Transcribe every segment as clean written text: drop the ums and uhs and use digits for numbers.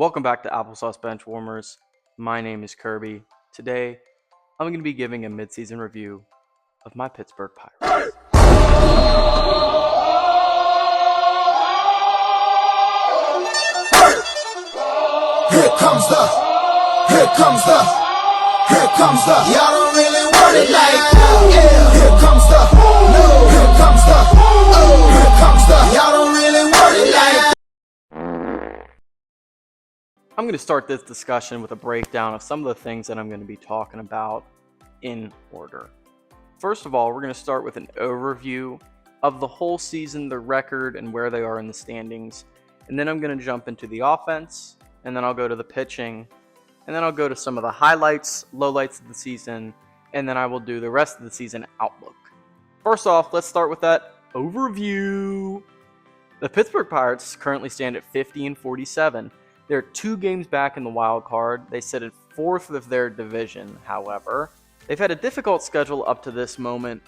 Welcome back to Applesauce Benchwarmers. My name is Kirby. Today, I'm going to be giving a midseason review of my Pittsburgh Pirates. Here comes the, y'all don't really want it like that. Yeah. Here comes the, no. Here comes the, oh. Here comes the, y'all don't really want it like that. I'm going to start this discussion with a breakdown of some of the things that I'm going to be talking about in order. First of all, we're going to start with an overview of the whole season, the record, and where they are in the standings. And then I'm going to jump into the offense, and then I'll go to the pitching, and then I'll go to some of the highlights, lowlights of the season, and then I will do the rest of the season outlook. First off, let's start with that overview. The Pittsburgh Pirates currently stand at 50-47. They're 2 games back in the wild card. They sit at 4th of their division, however. They've had a difficult schedule up to this moment,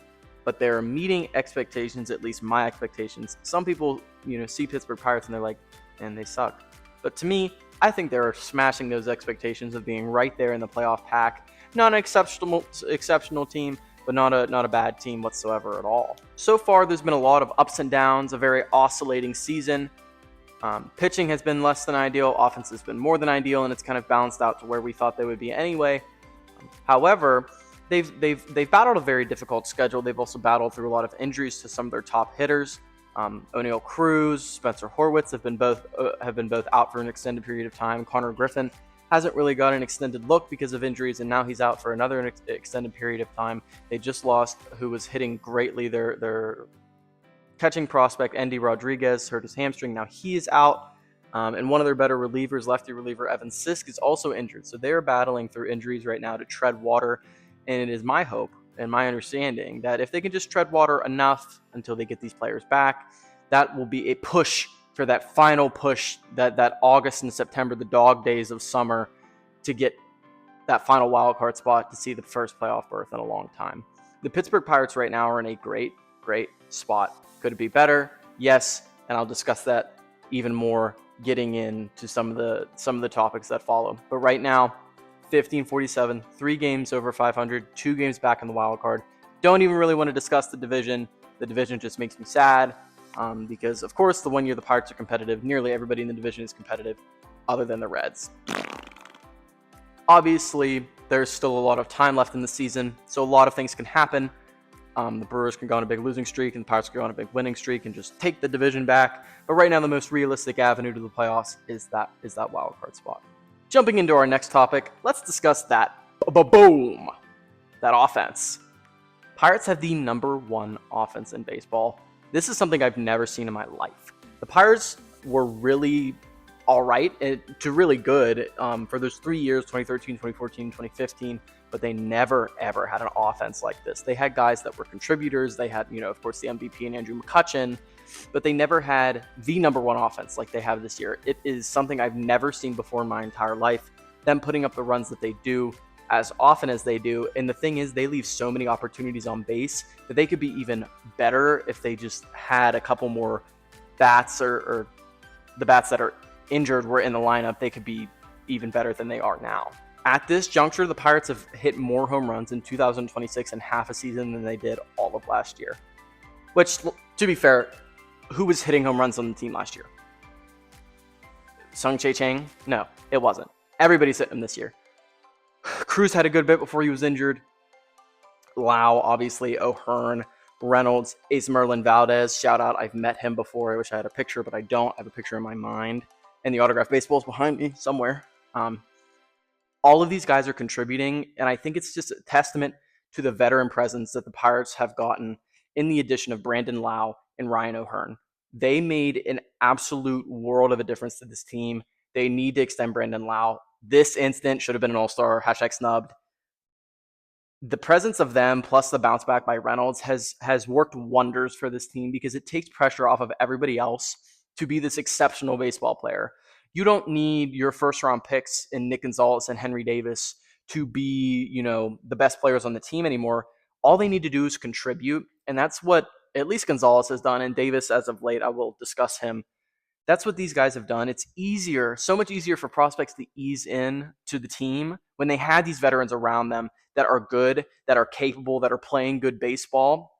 but they're meeting expectations, at least my expectations. Some people, see Pittsburgh Pirates and they're like, and they suck. But to me, I think they're smashing those expectations of being right there in the playoff pack. Not an exceptional team, but not a bad team whatsoever at all. So far, there's been a lot of ups and downs, a very oscillating season. Pitching has been less than ideal, offense has been more than ideal, and it's kind of balanced out to where we thought they would be anyway. However, they've battled a very difficult schedule. They've also battled through a lot of injuries to some of their top hitters. O'Neal Cruz, Spencer Horwitz have been both out for an extended period of time. Connor Griffin hasn't really got an extended look because of injuries, and now he's out for another extended period of time. They just lost who was hitting greatly. Their catching prospect, Andy Rodriguez, hurt his hamstring. Now he is out. And one of their better relievers, lefty reliever Evan Sisk, is also injured. So they're battling through injuries right now to tread water. And it is my hope and my understanding that if they can just tread water enough until they get these players back, that will be a push for that final push, that August and September, the dog days of summer, to get that final wild card spot to see the first playoff berth in a long time. The Pittsburgh Pirates right now are in a great spot. Could it be better? Yes, and I'll discuss that even more getting into some of the topics that follow. But right now, 15-47, 3 games over 500, 2 games back in the wild card. Don't even really want to discuss the division. The division just makes me sad because, of course, the one year the Pirates are competitive, nearly everybody in the division is competitive other than the Reds. Obviously, there's still a lot of time left in the season, so a lot of things can happen. The Brewers can go on a big losing streak, and the Pirates can go on a big winning streak and just take the division back. But right now, the most realistic avenue to the playoffs is that wild card spot. Jumping into our next topic, let's discuss that offense. Pirates have the number 1 offense in baseball. This is something I've never seen in my life. The Pirates were really all right to really good for those 3 years, 2013, 2014, 2015, but they never, ever had an offense like this. They had guys that were contributors. They had, of course, the MVP and Andrew McCutchen, but they never had the number 1 offense like they have this year. It is something I've never seen before in my entire life, them putting up the runs that they do as often as they do. And the thing is, they leave so many opportunities on base that they could be even better if they just had a couple more bats or the bats that are injured were in the lineup. They could be even better than they are now. At this juncture, the Pirates have hit more home runs in 2026 in half a season than they did all of last year. Which, to be fair, who was hitting home runs on the team last year? Sung Chae Chang? No, it wasn't. Everybody's hitting them this year. Cruz had a good bit before he was injured. Lau, obviously, O'Hearn, Reynolds, Ace Merlin Valdez. Shout out, I've met him before. I wish I had a picture, but I don't. I have a picture in my mind. And the autographed baseball's behind me somewhere. All of these guys are contributing, and I think it's just a testament to the veteran presence that the Pirates have gotten in the addition of Brandon Lau and Ryan O'Hearn. They made an absolute world of a difference to this team. They need to extend Brandon Lau. This instant should have been an all-star, #snubbed. The presence of them plus the bounce back by Reynolds has worked wonders for this team because it takes pressure off of everybody else to be this exceptional baseball player. You don't need your first-round picks in Nick Gonzalez and Henry Davis to be, the best players on the team anymore. All they need to do is contribute, and that's what at least Gonzalez has done, and Davis, as of late, I will discuss him That's what these guys have done. It's easier, so much easier for prospects to ease in to the team when they had these veterans around them that are good, that are capable, that are playing good baseball,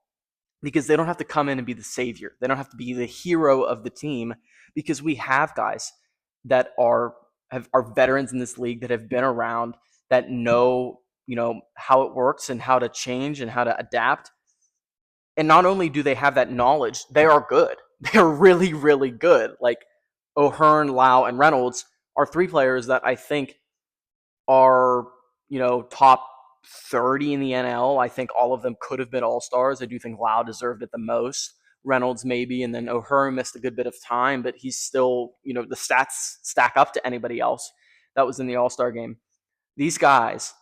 because they don't have to come in and be the savior. They don't have to be the hero of the team, because we have guys that are veterans in this league that have been around, that know, how it works and how to change and how to adapt. And not only do they have that knowledge, they are good. They're really, really good. Like O'Hearn, Lau, and Reynolds are three players that I think are, top 30 in the NL. I think all of them could have been all-stars. I do think Lau deserved it the most. Reynolds maybe, and then O'Hearn missed a good bit of time, but he's still, the stats stack up to anybody else that was in the All-Star game. These guys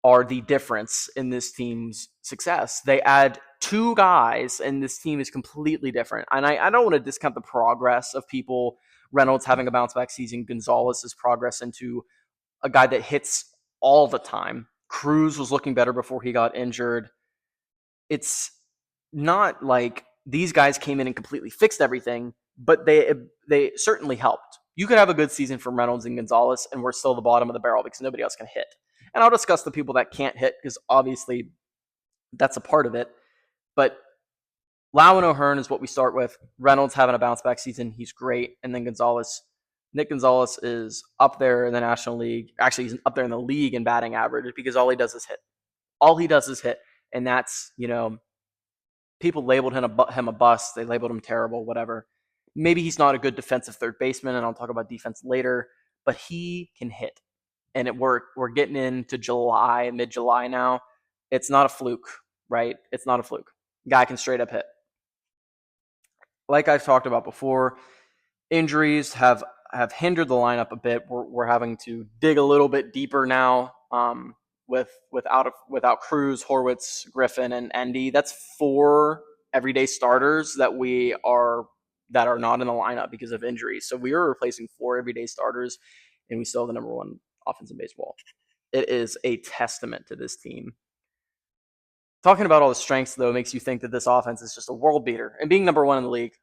are the difference in this team's success. They add two guys, and this team is completely different. And I don't want to discount the progress of people. Reynolds having a bounce back season, Gonzalez's progress into a guy that hits all the time. Cruz was looking better before he got injured. It's not like these guys came in and completely fixed everything, but they certainly helped. You could have a good season from Reynolds and Gonzalez, and we're still the bottom of the barrel because nobody else can hit. And I'll discuss the people that can't hit because obviously that's a part of it. But Lau and O'Hearn is what we start with. Reynolds having a bounce back season. He's great. And then Nick Gonzalez is up there in the National League. Actually, he's up there in the league in batting average because all he does is hit. All he does is hit. And that's, people labeled him a bust. They labeled him terrible, whatever. Maybe he's not a good defensive third baseman, and I'll talk about defense later, but he can hit. And we're getting into July, mid-July now. It's not a fluke, right? It's not a fluke. Guy can straight up hit. Like I've talked about before, injuries have hindered the lineup a bit. We're having to dig a little bit deeper now without Cruz, Horwitz, Griffin, and Endy. That's 4 everyday starters that are not in the lineup because of injuries. So we are replacing 4 everyday starters, and we still have the number 1 offense in baseball. It is a testament to this team. Talking about all the strengths, though, makes you think that this offense is just a world beater. And being number 1 in the league,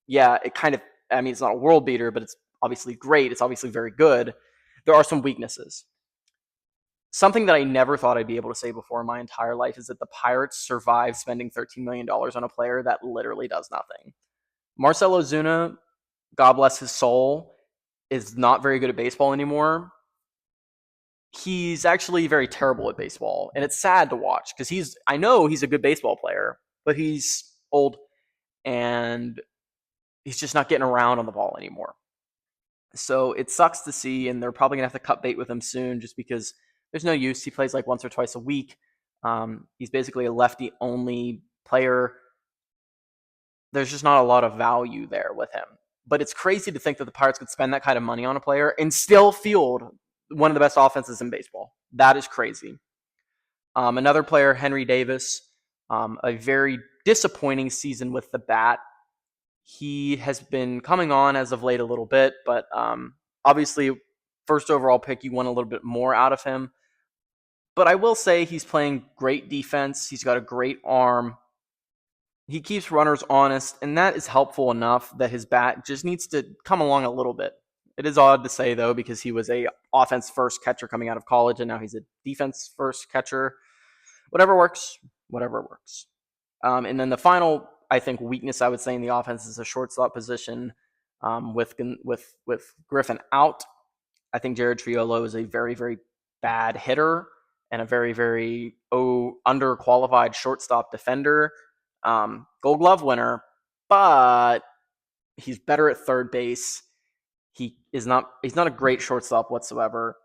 yeah, it's not a world beater, but it's obviously great. It's obviously very good. There are some weaknesses. Something that I never thought I'd be able to say before in my entire life is that the Pirates survived spending $13 million on a player that literally does nothing. Marcell Ozuna, God bless his soul, is not very good at baseball anymore. He's actually very terrible at baseball, and it's sad to watch because I know he's a good baseball player, but he's old and he's just not getting around on the ball anymore. So it sucks to see, and they're probably gonna have to cut bait with him soon just because there's no use. He plays like once or twice a week. He's basically a lefty-only player. There's just not a lot of value there with him. But it's crazy to think that the Pirates could spend that kind of money on a player and still field one of the best offenses in baseball. That is crazy. Another player, Henry Davis, a very disappointing season with the bat. He has been coming on as of late a little bit, but obviously, first overall pick, you want a little bit more out of him. But I will say he's playing great defense. He's got a great arm. He keeps runners honest, and that is helpful enough that his bat just needs to come along a little bit. It is odd to say, though, because he was a offense-first catcher coming out of college, and now he's a defense-first catcher. Whatever works. And then the final, I think, weakness I would say in the offense is the shortstop position. With Griffin out, I think Jared Triolo is a very, very bad hitter and a very, very underqualified shortstop defender. Gold Glove winner, but he's better at third base. He's not a great shortstop whatsoever.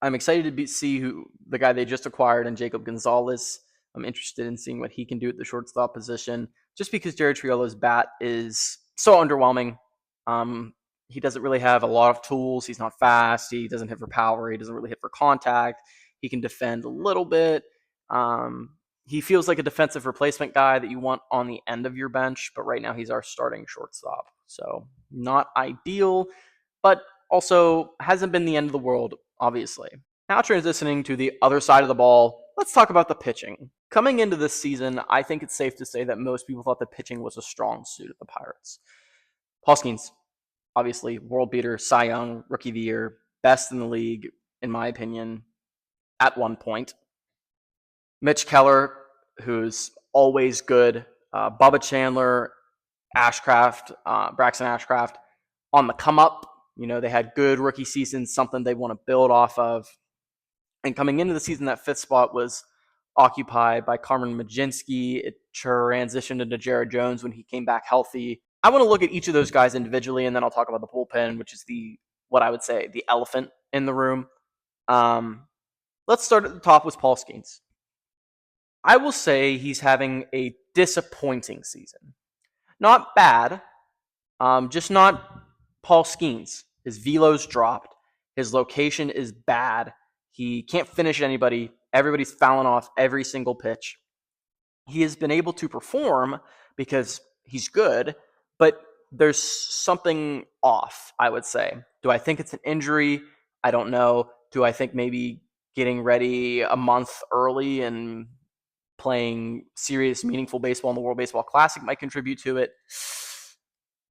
I'm excited to see who the guy they just acquired and Jacob Gonzalez. I'm interested in seeing what he can do at the shortstop position, just because Jared Triolo's bat is so underwhelming. He doesn't really have a lot of tools. He's not fast. He doesn't hit for power. He doesn't really hit for contact. He can defend a little bit. He feels like a defensive replacement guy that you want on the end of your bench, but right now he's our starting shortstop. So not ideal, but also hasn't been the end of the world, obviously. Now transitioning to the other side of the ball, let's talk about the pitching. Coming into this season, I think it's safe to say that most people thought the pitching was a strong suit of the Pirates. Paul Skeens, obviously, world beater, Cy Young, Rookie of the Year, best in the league, in my opinion, at one point. Mitch Keller, who's always good. Bubba Chandler, Braxton Ashcraft on the come up. They had good rookie seasons, something they want to build off of. And coming into the season, that fifth spot was occupied by Carmen Majinski. It transitioned into Jared Jones when he came back healthy. I want to look at each of those guys individually, and then I'll talk about the bullpen, which is what I would say the elephant in the room. Let's start at the top with Paul Skeens. I will say he's having a disappointing season. Not bad, just not Paul Skeens. His velo's dropped. His location is bad. He can't finish anybody. Everybody's fouling off every single pitch. He has been able to perform because he's good, but there's something off, I would say. Do I think it's an injury? I don't know. Do I think maybe getting ready a month early and playing serious, meaningful baseball in the World Baseball Classic might contribute to it?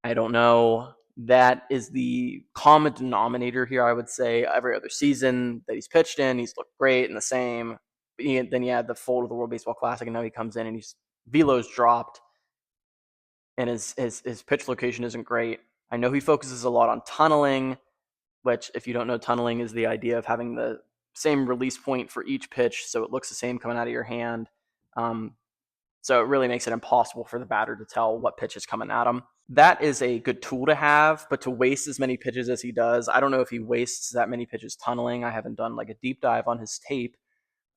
I don't know. That is the common denominator here, I would say. Every other season that he's pitched in, he's looked great and the same. Then you had the fold of the World Baseball Classic, and now he comes in and he's velo's dropped, and his pitch location isn't great. I know he focuses a lot on tunneling, which, if you don't know, tunneling is the idea of having the same release point for each pitch, so it looks the same coming out of your hand. So it really makes it impossible for the batter to tell what pitch is coming at him. That is a good tool to have, but to waste as many pitches as he does, I don't know if he wastes that many pitches tunneling. I haven't done like a deep dive on his tape,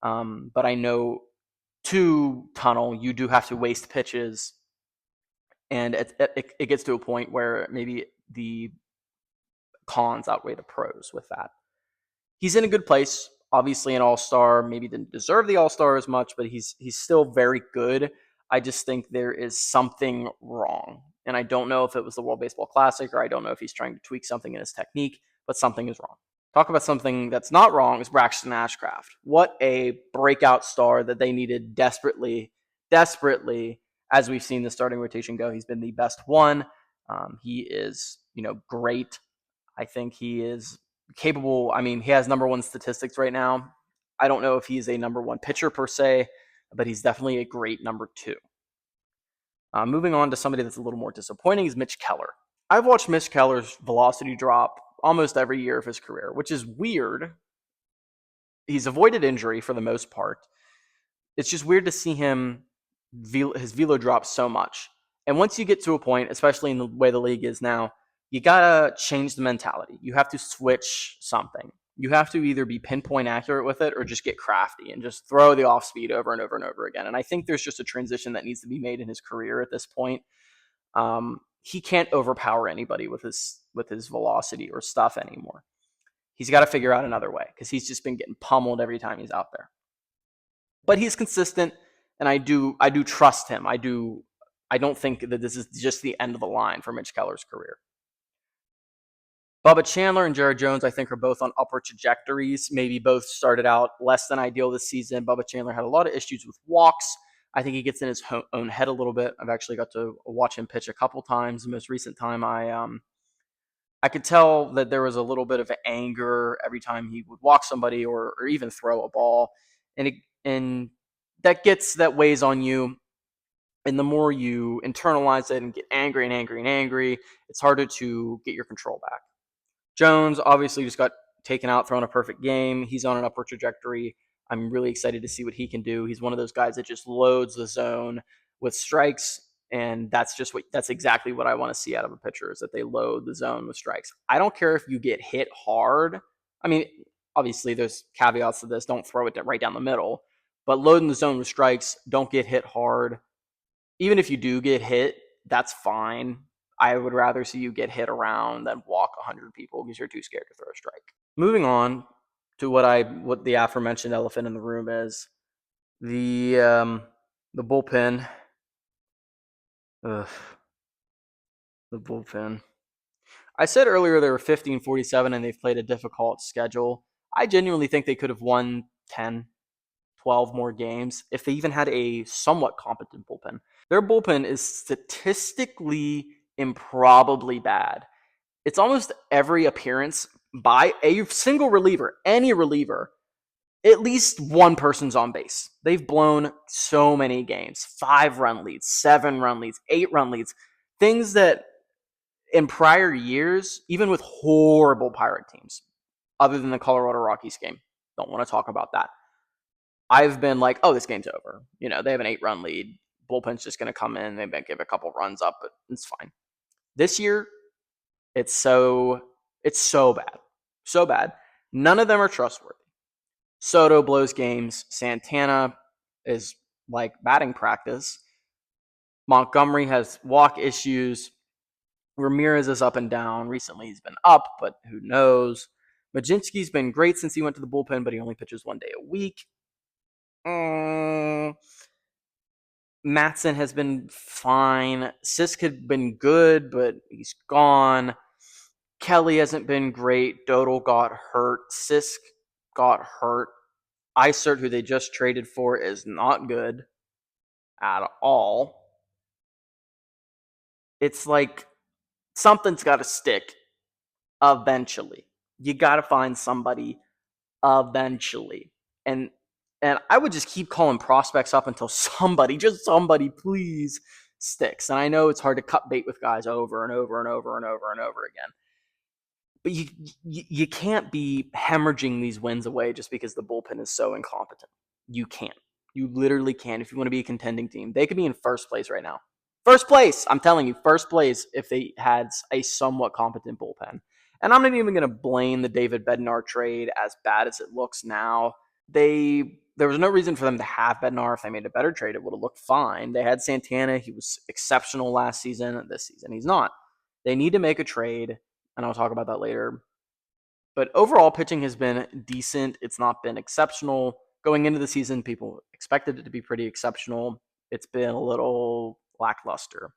but I know to tunnel, you do have to waste pitches, and it gets to a point where maybe the cons outweigh the pros with that. He's in a good place. Obviously, an all-star. Maybe didn't deserve the all-star as much, but he's still very good. I just think there is something wrong. And I don't know if it was the World Baseball Classic, or I don't know if he's trying to tweak something in his technique, but something is wrong. Talk about something that's not wrong is Braxton Ashcraft. What a breakout star that they needed desperately, as we've seen the starting rotation go. He's been the best one. He is, great. I think he is capable. I mean, he has number one statistics right now. I don't know if he's a number one pitcher per se, but he's definitely a great number two. Moving on to somebody that's a little more disappointing is Mitch Keller. I've watched Mitch Keller's velocity drop almost every year of his career, which is weird. He's avoided injury for the most part. It's just weird to see his velo drop so much. And once you get to a point, especially in the way the league is now, you gotta change the mentality. You have to switch something. You have to either be pinpoint accurate with it or just get crafty and just throw the off speed over and over and over again. And I think there's just a transition that needs to be made in his career at this point. He can't overpower anybody with his velocity or stuff anymore. He's got to figure out another way because he's just been getting pummeled every time he's out there. But he's consistent, and I do trust him. I don't think that this is just the end of the line for Mitch Keller's career. Bubba Chandler and Jared Jones, I think, are both on upward trajectories. Maybe both started out less than ideal this season. Bubba Chandler had a lot of issues with walks. I think he gets in his own head a little bit. I've actually got to watch him pitch a couple times. The most recent time, I could tell that there was a little bit of anger every time he would walk somebody or even throw a ball, and that weighs on you. And the more you internalize it and get angry, it's harder to get your control back. Jones obviously just got taken out, thrown a perfect game. He's on an upward trajectory. I'm really excited to see what he can do. He's one of those guys that just loads the zone with strikes, and that's exactly what I want to see out of a pitcher, is that they load the zone with strikes. I don't care if you get hit hard. I mean, obviously there's caveats to this. Don't throw it right down the middle, but loading the zone with strikes, don't get hit hard. Even if you do get hit, that's fine. I would rather see you get hit around than walk 100 people because you're too scared to throw a strike. Moving on to what the aforementioned elephant in the room is, the bullpen. Ugh, the bullpen. I said earlier they were 15-47 and they've played a difficult schedule. I genuinely think they could have won 10, 12 more games if they even had a somewhat competent bullpen. Their bullpen is statistically improbably bad. It's almost every appearance by a single reliever, any reliever, at least one person's on base. They've blown so many games, 5-run leads, 7-run leads, 8-run leads, things that in prior years, even with horrible Pirate teams, other than the Colorado Rockies game, don't want to talk about that. I've been like, oh, this game's over. They have an 8-run lead. Bullpen's just going to come in. They might give a couple runs up, but it's fine. This year, it's so bad. So bad. None of them are trustworthy. Soto blows games. Santana is like batting practice. Montgomery has walk issues. Ramirez is up and down. Recently, he's been up, but who knows? Majinski's been great since he went to the bullpen, but he only pitches 1 day a week. Matson has been fine. Sisk had been good, but he's gone. Kelly hasn't been great. Dodal got hurt. Sisk got hurt. Isert, who they just traded for, is not good at all. It's like something's got to stick eventually. You got to find somebody eventually. And I would just keep calling prospects up until somebody, please sticks. And I know it's hard to cut bait with guys over and over and over and over and over again. But you can't be hemorrhaging these wins away just because the bullpen is so incompetent. You can't. You literally can't. If you want to be a contending team, they could be in first place right now. First place, I'm telling you, first place if they had a somewhat competent bullpen. And I'm not even going to blame the David Bednar trade as bad as it looks now. There was no reason for them to have Bednar. If they made a better trade, it would have looked fine. They had Santana. He was exceptional last season. This season, he's not. They need to make a trade, and I'll talk about that later. But overall, pitching has been decent. It's not been exceptional. Going into the season, people expected it to be pretty exceptional. It's been a little lackluster.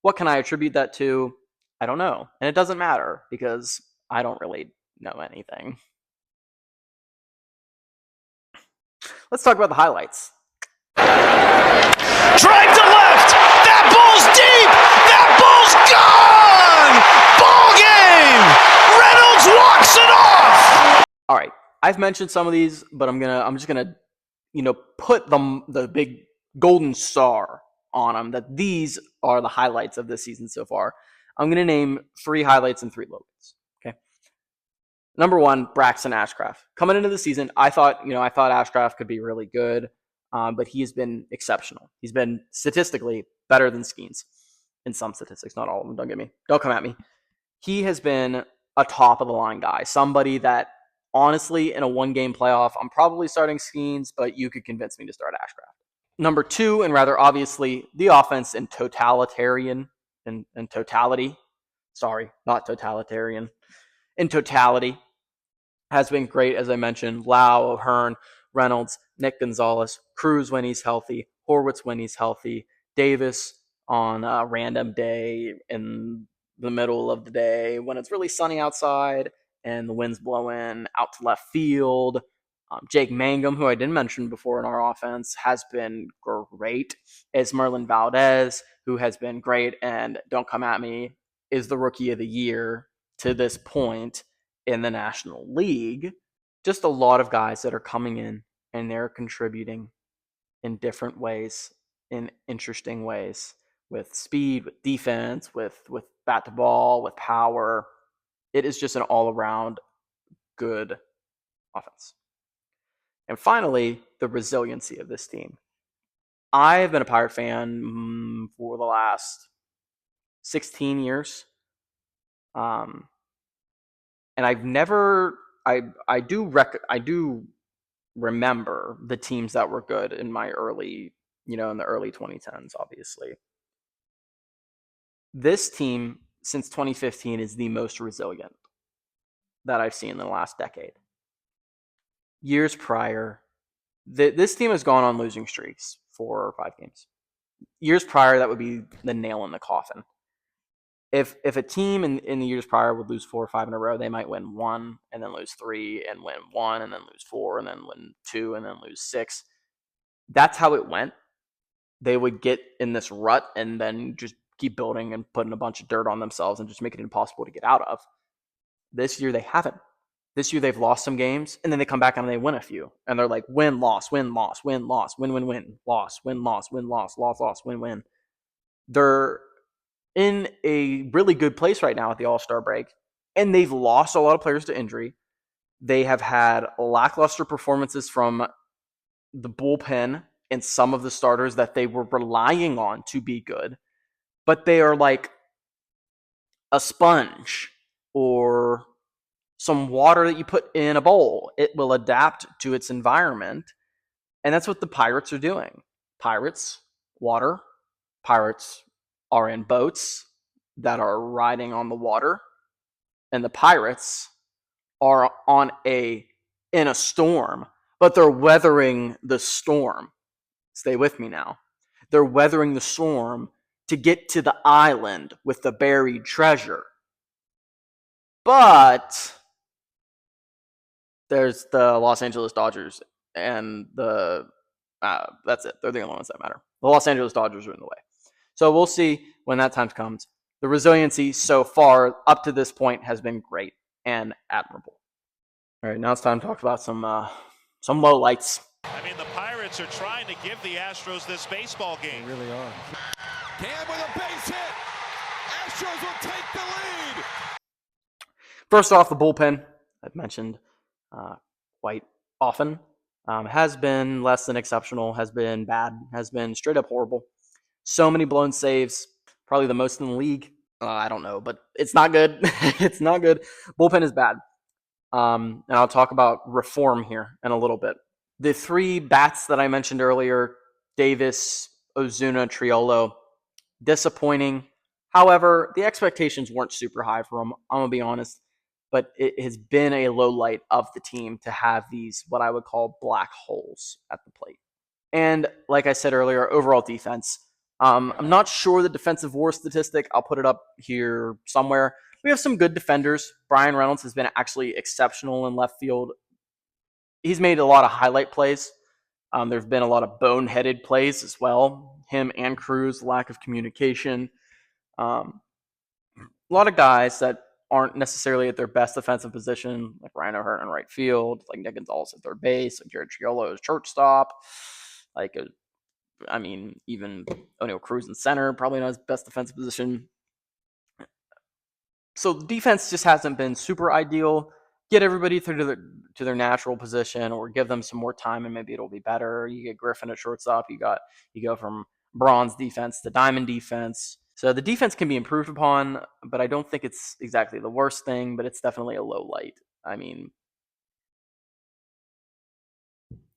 What can I attribute that to? I don't know. And it doesn't matter because I don't really know anything. Let's talk about the highlights. Drive to left. That ball's deep. That ball's gone. Ball game. Reynolds walks it off. All right. I've mentioned some of these, but I'm just gonna, put the big golden star on them. That these are the highlights of this season so far. I'm gonna name 3 highlights and 3 logos. Okay. Number 1, Braxton Ashcraft. Coming into the season, I thought Ashcraft could be really good, but he has been exceptional. He's been statistically better than Skeens in some statistics, not all of them. Don't come at me. He has been a top of the line guy, somebody that honestly in a 1-game playoff, I'm probably starting Skeens, but you could convince me to start Ashcraft. Number 2, and rather obviously, the offense in totality. Sorry, not totalitarian. In totality, has been great, as I mentioned. Lau, O'Hearn, Reynolds, Nick Gonzalez, Cruz when he's healthy, Horwitz when he's healthy, Davis on a random day in the middle of the day when it's really sunny outside and the wind's blowing out to left field. Jake Mangum, who I didn't mention before in our offense, has been great. Merlin Valdez, who has been great, and don't come at me, is the rookie of the year to this point in the National League. Just a lot of guys that are coming in and they're contributing in different ways, in interesting ways, with speed, with defense, with bat to ball, with power. It is just an all-around good offense. And finally, the resiliency of this team. I've been a Pirate fan for the last 16 years. And I've never, I do remember the teams that were good in my early, in the early 2010s, obviously. This team since 2015 is the most resilient that I've seen in the last decade. Years prior, this team has gone on losing streaks, 4 or 5 games. Years prior, that would be the nail in the coffin. If a team in the years prior would lose 4 or 5 in a row, they might win 1 and then lose 3 and win 1 and then lose 4 and then win 2 and then lose 6. That's how it went. They would get in this rut and then just keep building and putting a bunch of dirt on themselves and just make it impossible to get out of. This year they haven't. This year they've lost some games, and then they come back and they win a few. And they're like, win, loss, win, loss, win, loss, win, win, win, loss, win, loss, win, loss, loss, loss, win, win. They're in a really good place right now at the All-Star break, and they've lost a lot of players to injury. They have had lackluster performances from the bullpen and some of the starters that they were relying on to be good, but they are like a sponge or some water that you put in a bowl. It will adapt to its environment, and that's what the Pirates are doing. Pirates, water. Pirates are in boats that are riding on the water, and the Pirates are in a storm, but they're weathering the storm. Stay with me now. They're weathering the storm to get to the island with the buried treasure. But there's the Los Angeles Dodgers, and that's it. They're the only ones that matter. The Los Angeles Dodgers are in the way. So we'll see when that time comes. The resiliency so far up to this point has been great and admirable. All right, now it's time to talk about some low lights. I mean, the Pirates are trying to give the Astros this baseball game. They really are. Cam with a base hit. Astros will take the lead. First off, the bullpen, I've mentioned quite often, has been less than exceptional, has been bad, has been straight up horrible. So many blown saves, probably the most in the league. I don't know, but it's not good. It's not good. Bullpen is bad. And I'll talk about reform here in a little bit. The three bats that I mentioned earlier, Davis, Ozuna, Triolo, disappointing. However, the expectations weren't super high for them. I'm going to be honest. But it has been a low light of the team to have these, what I would call black holes at the plate. And like I said earlier, overall defense. I'm not sure the defensive WAR statistic. I'll put it up here somewhere. We have some good defenders. Brian Reynolds has been actually exceptional in left field. He's made a lot of highlight plays. There have been a lot of boneheaded plays as well. Him and Cruz, lack of communication. A lot of guys that aren't necessarily at their best defensive position, like Ryan O'Hearn in right field, like Nick Gonzalez at third base, like Jared Triolo is shortstop, even O'Neal Cruz in center, probably not his best defensive position. So the defense just hasn't been super ideal. Get everybody through to their natural position, or give them some more time, and maybe it'll be better. You get Griffin at shortstop. You go from bronze defense to diamond defense. So the defense can be improved upon, but I don't think it's exactly the worst thing, but it's definitely a low light. I mean,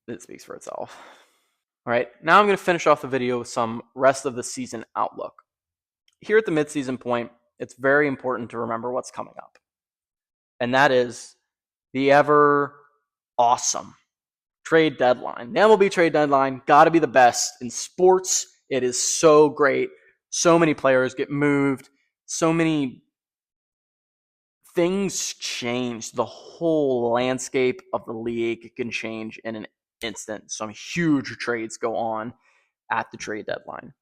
it speaks for itself. All right, now I'm going to finish off the video with some rest of the season outlook. Here at the midseason point, it's very important to remember what's coming up. And that is the ever awesome trade deadline. The MLB trade deadline, got to be the best in sports. It is so great. So many players get moved. So many things change. The whole landscape of the league can change in an instant. Some huge trades go on at the trade deadline.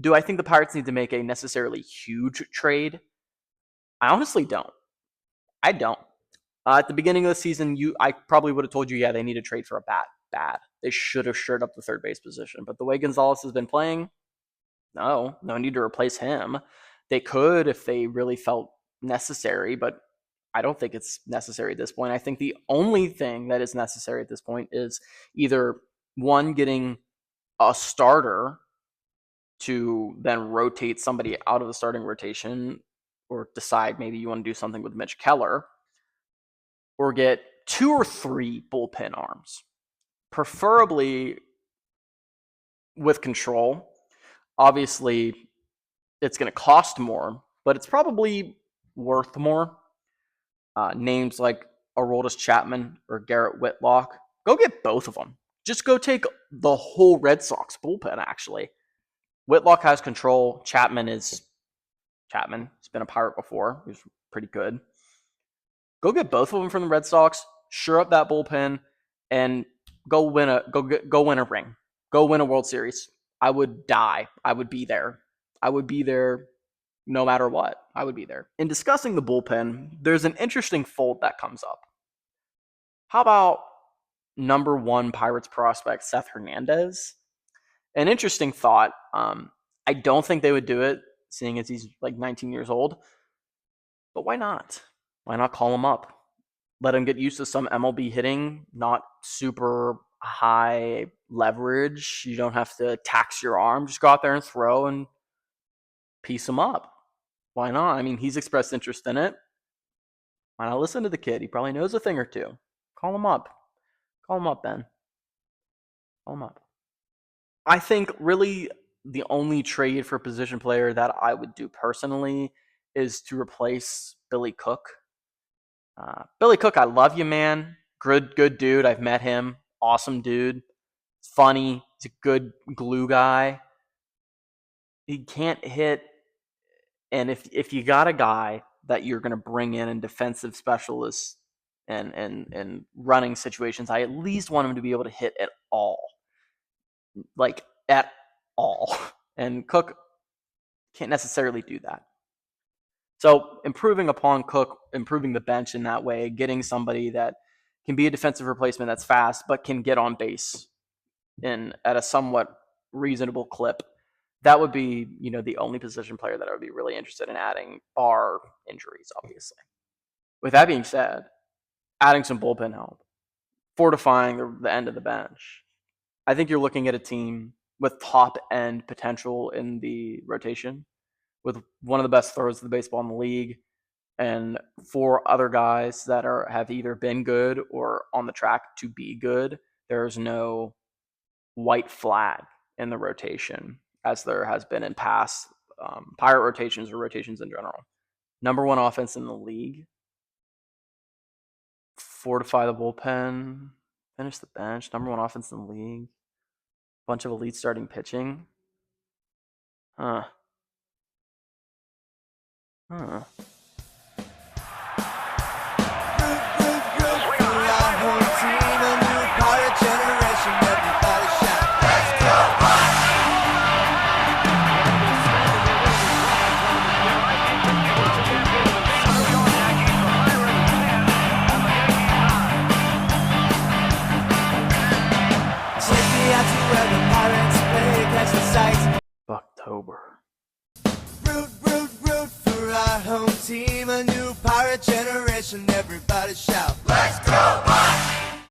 Do I think the Pirates need to make a necessarily huge trade? I honestly don't. I don't. At the beginning of the season, I probably would have told you, yeah, they need to trade for a bat. Bad. They should have shored up the third base position. But the way Gonzalez has been playing, no need to replace him. They could if they really felt necessary, but I don't think it's necessary at this point. I think the only thing that is necessary at this point is either one, getting a starter to then rotate somebody out of the starting rotation, or decide maybe you want to do something with Mitch Keller, or get 2 or 3 bullpen arms, preferably with control. Obviously, it's going to cost more, but it's probably worth more. Names like Aroldis Chapman or Garrett Whitlock, go get both of them. Just go take the whole Red Sox bullpen, actually. Whitlock has control. Chapman. He's been a Pirate before. He's pretty good. Go get both of them from the Red Sox. Shore up that bullpen, and go win a ring. Go win a World Series. I would die. I would be there. I would be there no matter what. I would be there. In discussing the bullpen, there's an interesting fold that comes up. How about number 1 Pirates prospect Seth Hernandez? An interesting thought. I don't think they would do it, seeing as he's like 19 years old. But why not? Why not call him up? Let him get used to some MLB hitting, not super high leverage. You don't have to tax your arm. Just go out there and throw and piece him up. Why not? I mean, he's expressed interest in it. Why not listen to the kid? He probably knows a thing or two. Call him up. Call him up, Ben. Call him up. I think really the only trade for position player that I would do personally is to replace Billy Cook. Billy Cook, I love you, man. Good dude. I've met him. Awesome dude. Funny. He's a good glue guy. He can't hit. And if you got a guy that you're going to bring in defensive specialists and running situations, I at least want him to be able to hit at all. Like, at all. And Cook can't necessarily do that. So improving upon Cook, improving the bench in that way, getting somebody that can be a defensive replacement that's fast but can get on base at a somewhat reasonable clip, that would be, the only position player that I would be really interested in adding, bar injuries, obviously. With that being said, adding some bullpen help, fortifying the end of the bench. I think you're looking at a team with top-end potential in the rotation, with one of the best throwers of the baseball in the league, and 4 other guys that have either been good or on the track to be good. There's no white flag in the rotation, as there has been in past Pirate rotations or rotations in general. Number 1 offense in the league. Fortify the bullpen. Finish the bench. Number 1 offense in the league. Bunch of elite starting pitching. Huh. October. Root for our home team, a new pirate generation. Everybody shout, let's go, Pirates!